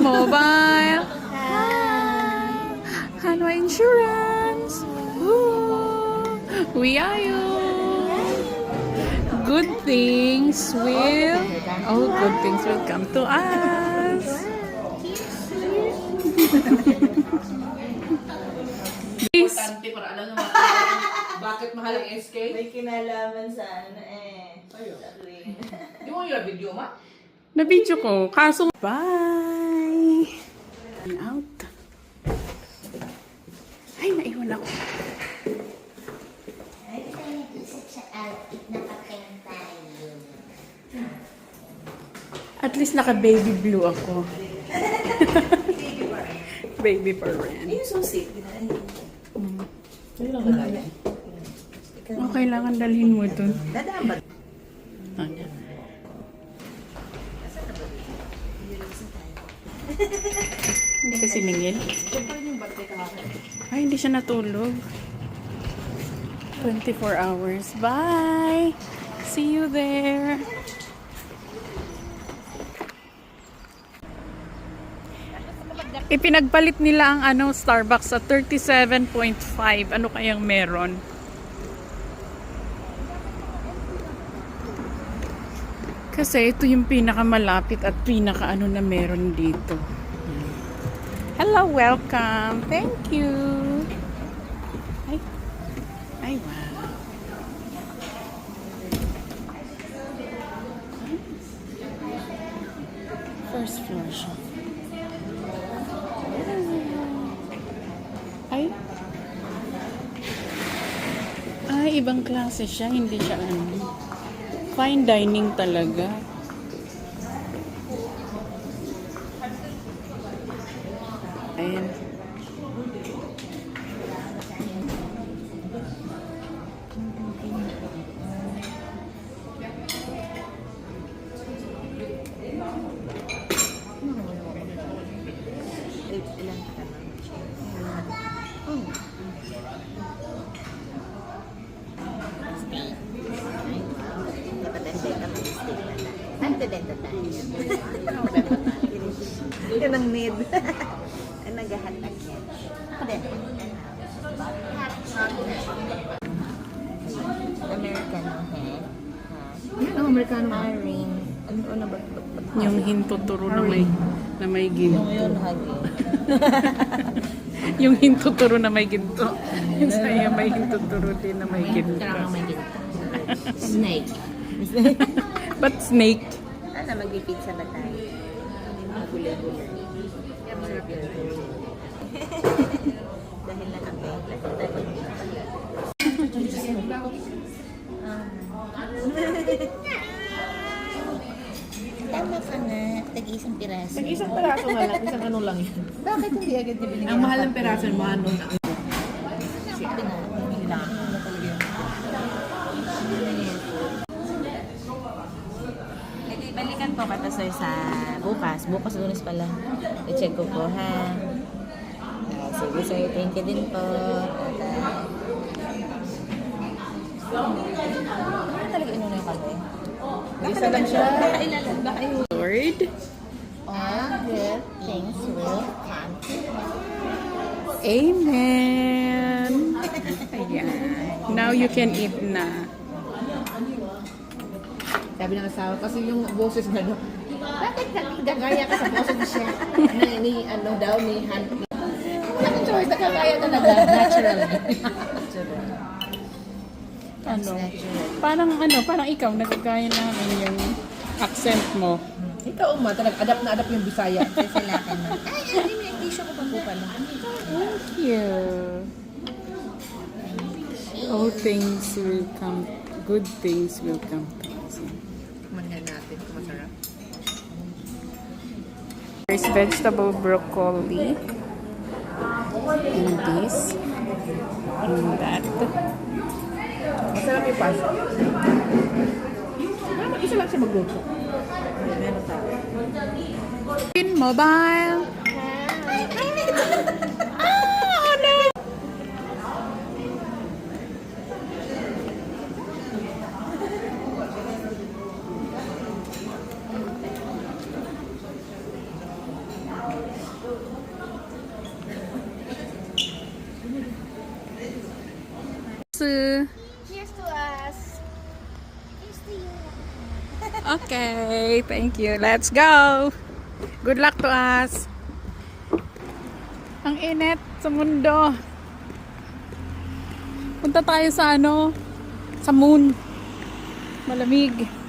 Mobile. Hi. Hanwha Insurance. Woo. We are you. Good things will come to us. Please. Para alam naman bakit mahal ang SK? May kinalaman sa ano Ayo. sa tuwing. Di mo yung video ma? Na-video ko. Kaso, bye! Out. Ay, naiwan ako. Ay, tayo nag-isip sa outfit na kapeng tayo. At least naka-baby blue ako. Baby pa rin. Ayun, so safe. Ano lang nagaya? Kailangan dalhin mo dun. Dadaan ba? Ano? Hindi kasi ningil. Ay, hindi siya natulog. 24 hours. Bye! See you there! Ipinagpalit nila ang Starbucks sa 37.5. Ano kayang meron? Kasi ito yung pinakamalapit at pinaka na meron dito. Hello, welcome. Thank you. Ay, ay wow. First floor siya. Ay. Ay, ibang klase siya. Hindi siya fine dining talaga. Ayan. Ilan ka naman? Nagdadenta tayo. Yan ang need. Naghahatag yan. Ako din. Americano head. Yan ang Amerikano. Haring. Ano ba? Yung hintuturo na may ginto. Yung hagi. Yung hintuturo na may ginto. Yung sa'yo may hintuturo din na may ginto. Kailangan may ginto. Snake. But snake. Ano, mag-pizza ba tayo? Gulay-gulay. Dahil na kape. Tama ka nga. Tag-isang piraso. Isang peraso nga lang, isang ano lang yan. Bakit hindi agad nabili? Ang mahal ng peraso, yung mga ano na. Sabi na. Edi, balikan po ka sir sa bukas. Bukas Lunes pala. I-check ko po ha. Sige sir, thank you din po. Ano talaga inuna yung kape? Isa lang siya. Baka ilalan. Baka yung Lord. all good things will come to us. Amen. Ayan. Now you can eat na. Sabi ng asawa, kasi yung boses na no, bakit nagkagaya ka sa boses siya? ni ano daw, ni Huntley. Walang choice, nagkagaya talaga. Natural. Parang ikaw, nagkagaya namin yung accent mo. Ikaw, Uma, talaga, adapt na adapt yung Bisaya. Sasalakan mo. Ay, may tissue ko pa po pala. Thank you. All things will come, good things will come to us. Manhan natin kung masarap. There's vegetable broccoli. And this. And that. Masarap yung pasta. Isa lang siya magluto. Meron tayo. In mobile. Cheers to us. Cheers to you. Okay, thank you. Let's go. Good luck to us. Ang init sa mundo. Punta tayo sa ano, sa moon. Malamig.